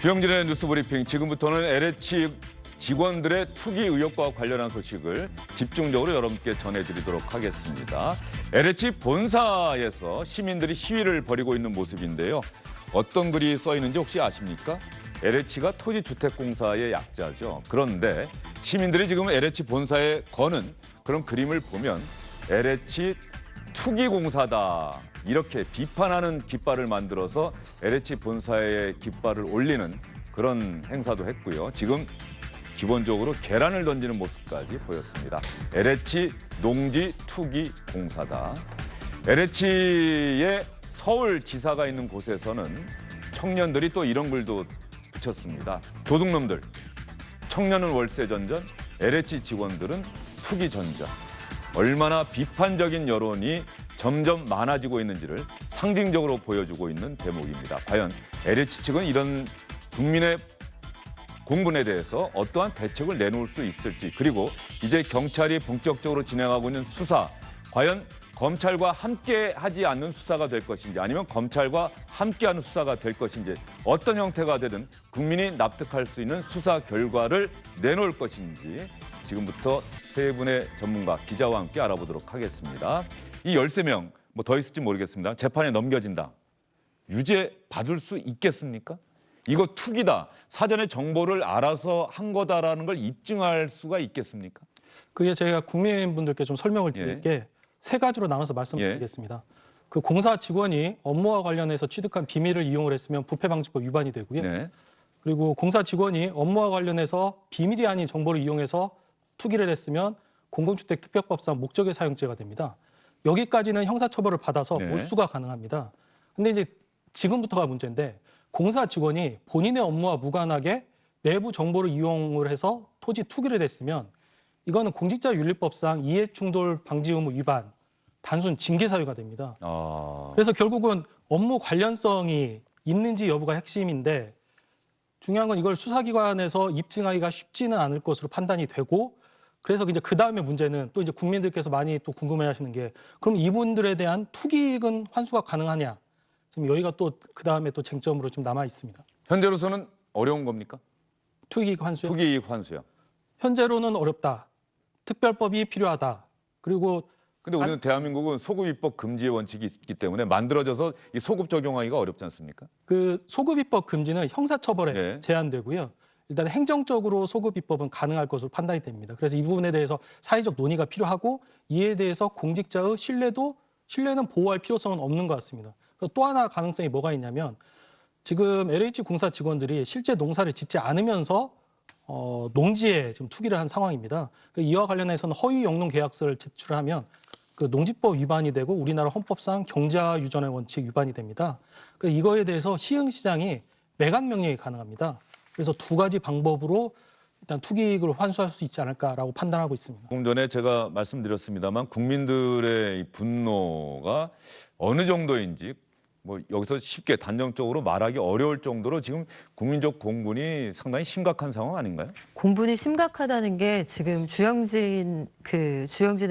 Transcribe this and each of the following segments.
주영진의 뉴스브리핑, 지금부터는 LH 직원들의 투기 의혹과 관련한 소식을 집중적으로 여러분께 전해드리도록 하겠습니다. LH 본사에서 시민들이 시위를 벌이고 있는 모습인데요. 어떤 글이 써 있는지 혹시 아십니까? LH가 토지주택공사의 약자죠. 그런데 시민들이 지금 LH 본사에 거는 그런 그림을 보면 LH 투기공사다, 이렇게 비판하는 깃발을 만들어서 LH 본사에 깃발을 올리는 그런 행사도 했고요. 지금 기본적으로 계란을 던지는 모습까지 보였습니다. LH 농지 투기 공사다. LH의 서울지사가 있는 곳에서는 청년들이 또 이런 글도 붙였습니다. 도둑놈들, 청년은 월세 전전, LH 직원들은 투기 전전. 얼마나 비판적인 여론이 점점 많아지고 있는지를 상징적으로 보여주고 있는 대목입니다. 과연 LH 측은 이런 국민의 공분에 대해서 어떠한 대책을 내놓을 수 있을지, 그리고 이제 경찰이 본격적으로 진행하고 있는 수사, 과연 검찰과 함께 하지 않는 수사가 될 것인지, 아니면 검찰과 함께하는 수사가 될 것인지, 어떤 형태가 되든 국민이 납득할 수 있는 수사 결과를 내놓을 것인지 지금부터 세 분의 전문가, 기자와 함께 알아보도록 하겠습니다. 이 13명, 뭐 더 있을지 모르겠습니다. 재판에 넘겨진다. 유죄 받을 수 있겠습니까? 이거 투기다, 사전에 정보를 알아서 한 거다라는 걸 입증할 수가 있겠습니까? 그게 제가 국민분들께 좀 설명을 드릴게 세 가지로 나눠서 말씀드리겠습니다. 그 공사 직원이 업무와 관련해서 취득한 비밀을 이용을 했으면 부패방지법 위반이 되고요. 네. 그리고 공사 직원이 업무와 관련해서 비밀이 아닌 정보를 이용해서 투기를 했으면 공공주택특별법상 목적의 사용죄가 됩니다. 여기까지는 형사처벌을 받아서 몰수가 가능합니다. 근데 이제 지금부터가 문제인데, 공사 직원이 본인의 업무와 무관하게 내부 정보를 이용을 해서 토지 투기를 했으면 이거는 공직자윤리법상 이해충돌 방지 의무 위반, 단순 징계 사유가 됩니다. 그래서 결국은 업무 관련성이 있는지 여부가 핵심인데, 중요한 건 이걸 수사기관에서 입증하기가 쉽지는 않을 것으로 판단이 되고, 그래서 이제 그 다음에 문제는 또 이제 국민들께서 많이 또 궁금해하시는 게, 그럼 이분들에 대한 투기익은 환수가 가능하냐? 지금 여기가 또 그 다음에 또 쟁점으로 지금 남아 있습니다. 현재로서는 어려운 겁니까? 투기익 환수요? 투기이익 환수요. 현재로는 어렵다. 특별법이 필요하다. 그리고 근데 우리는 대한민국은 소급입법 금지의 원칙이 있기 때문에 만들어져서 이 소급 적용하기가 어렵지 않습니까? 그 소급입법 금지는 형사처벌에 제한되고요. 일단 행정적으로 소급입법은 가능할 것으로 판단이 됩니다. 그래서 이 부분에 대해서 사회적 논의가 필요하고, 이에 대해서 공직자의 신뢰는 보호할 필요성은 없는 것 같습니다. 또 하나 가능성이 뭐가 있냐면, 지금 LH 공사 직원들이 실제 농사를 짓지 않으면서 농지에 지금 투기를 한 상황입니다. 이와 관련해서는 허위 영농 계약서를 제출하면 그 농지법 위반이 되고 우리나라 헌법상 경자 유전의 원칙 위반이 됩니다. 그래서 이거에 대해서 시흥시장이 매각 명령이 가능합니다. 그래서 두 가지 방법으로 일단 투기익을 환수할 수 있지 않을까라고 판단하고 있습니다. 조금 전에 제가 말씀드렸습니다만 국민들의 이 분노가 어느 정도인지 뭐 여기서 쉽게 단정적으로 말하기 어려울 정도로 지금 국민적 공분이 상당히 심각한 상황 아닌가요? 공분이 심각하다는 게 지금 주영진의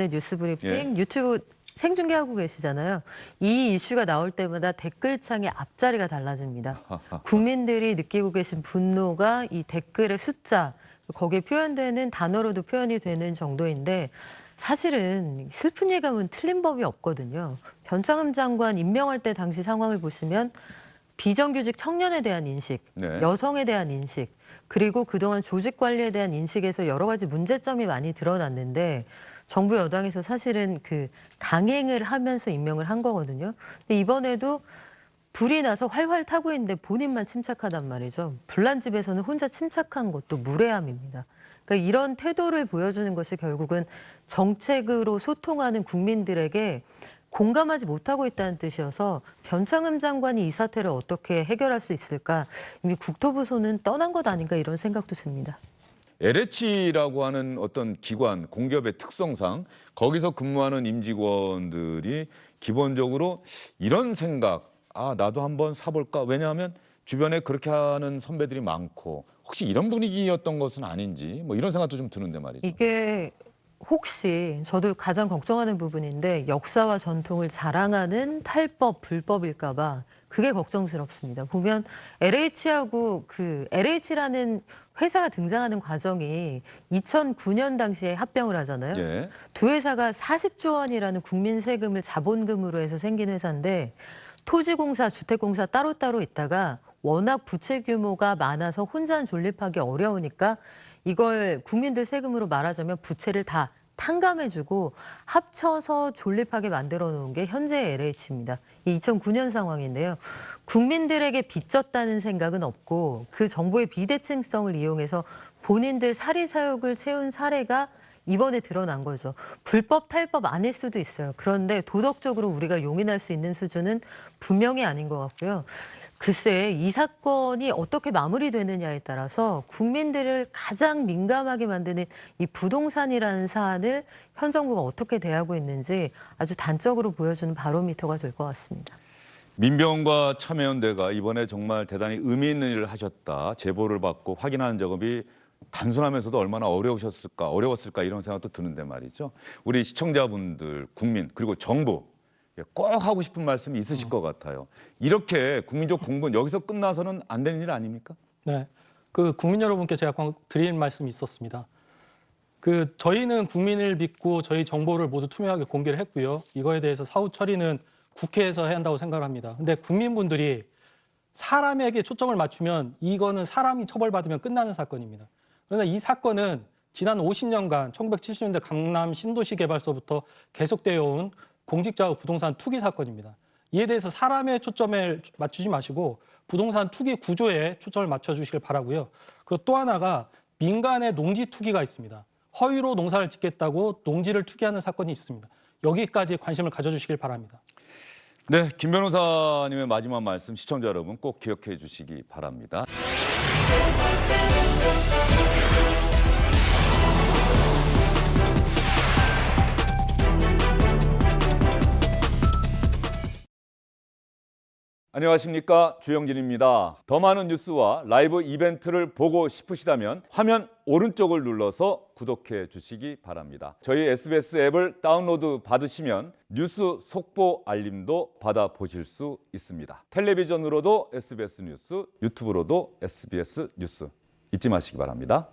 뉴스브리핑 유튜브 생중계하고 계시잖아요. 이 이슈가 나올 때마다 댓글창의 앞자리가 달라집니다. 국민들이 느끼고 계신 분노가 이 댓글의 숫자, 거기에 표현되는 단어로도 표현이 되는 정도인데, 사실은 슬픈 예감은 틀린 법이 없거든요. 변창흠 장관 임명할 때 당시 상황을 보시면 비정규직 청년에 대한 인식, 여성에 대한 인식, 그리고 그동안 조직 관리에 대한 인식에서 여러 가지 문제점이 많이 드러났는데, 정부 여당에서 사실은 그 강행을 하면서 임명을 한 거거든요. 근데 이번에도 불이 나서 활활 타고 있는데 본인만 침착하단 말이죠. 불난 집에서는 혼자 침착한 것도 무례함입니다. 그러니까 이런 태도를 보여주는 것이 결국은 정책으로 소통하는 국민들에게 공감하지 못하고 있다는 뜻이어서, 변창흠 장관이 이 사태를 어떻게 해결할 수 있을까, 이미 국토부 손은 떠난 것 아닌가, 이런 생각도 듭니다. LH라고 하는 어떤 기관, 공기업의 특성상 거기서 근무하는 임직원들이 기본적으로 이런 생각, 나도 한번 사볼까? 왜냐하면 주변에 그렇게 하는 선배들이 많고, 혹시 이런 분위기였던 것은 아닌지, 뭐 이런 생각도 좀 드는데 말이죠. 이게 혹시 저도 가장 걱정하는 부분인데, 역사와 전통을 자랑하는 탈법, 불법일까 봐 그게 걱정스럽습니다. 보면 LH하고 그 LH라는 회사가 등장하는 과정이 2009년 당시에 합병을 하잖아요. 예. 두 회사가 40조 원이라는 국민 세금을 자본금으로 해서 생긴 회사인데 토지공사, 주택공사 따로따로 있다가 워낙 부채 규모가 많아서 혼자 존립하기 어려우니까 이걸 국민들 세금으로 말하자면 부채를 다 탕감해주고 합쳐서 존립하게 만들어 놓은 게 현재의 LH입니다. 이 2009년 상황인데요. 국민들에게 빚졌다는 생각은 없고 그 정보의 비대칭성을 이용해서 본인들 사리사욕을 채운 사례가 이번에 드러난 거죠. 불법 탈법 아닐 수도 있어요. 그런데 도덕적으로 우리가 용인할 수 있는 수준은 분명히 아닌 것 같고요. 글쎄 이 사건이 어떻게 마무리되느냐에 따라서 국민들을 가장 민감하게 만드는 이 부동산이라는 사안을 현 정부가 어떻게 대하고 있는지 아주 단적으로 보여주는 바로미터가 될 것 같습니다. 민병과 참여연대가 이번에 정말 대단히 의미 있는 일을 하셨다. 제보를 받고 확인하는 작업이 단순하면서도 얼마나 어려웠을까 이런 생각도 드는데 말이죠. 우리 시청자분들, 국민 그리고 정부 꼭 하고 싶은 말씀이 있으실 것 같아요. 이렇게 국민적 공분 여기서 끝나서는 안 되는 일 아닙니까? 네, 그 국민 여러분께 제가 드릴 말씀이 있었습니다. 그 저희는 국민을 믿고 저희 정보를 모두 투명하게 공개를 했고요. 이거에 대해서 사후 처리는 국회에서 해야 한다고 생각을 합니다. 근데 국민분들이 사람에게 초점을 맞추면 이거는 사람이 처벌받으면 끝나는 사건입니다. 그러나 이 사건은 지난 50년간 1970년대 강남 신도시 개발서부터 계속되어 온 공직자와 부동산 투기 사건입니다. 이에 대해서 사람의 초점을 맞추지 마시고 부동산 투기 구조에 초점을 맞춰주시길 바라고요. 그리고 또 하나가 민간의 농지 투기가 있습니다. 허위로 농사를 짓겠다고 농지를 투기하는 사건이 있습니다. 여기까지 관심을 가져주시길 바랍니다. 네, 김 변호사님의 마지막 말씀 시청자 여러분 꼭 기억해 주시기 바랍니다. 안녕하십니까, 주영진입니다. 더 많은 뉴스와 라이브 이벤트를 보고 싶으시다면 화면 오른쪽을 눌러서 구독해 주시기 바랍니다. 저희 SBS 앱을 다운로드 받으시면 뉴스 속보 알림도 받아보실 수 있습니다. 텔레비전으로도 SBS 뉴스, 유튜브로도 SBS 뉴스 잊지 마시기 바랍니다.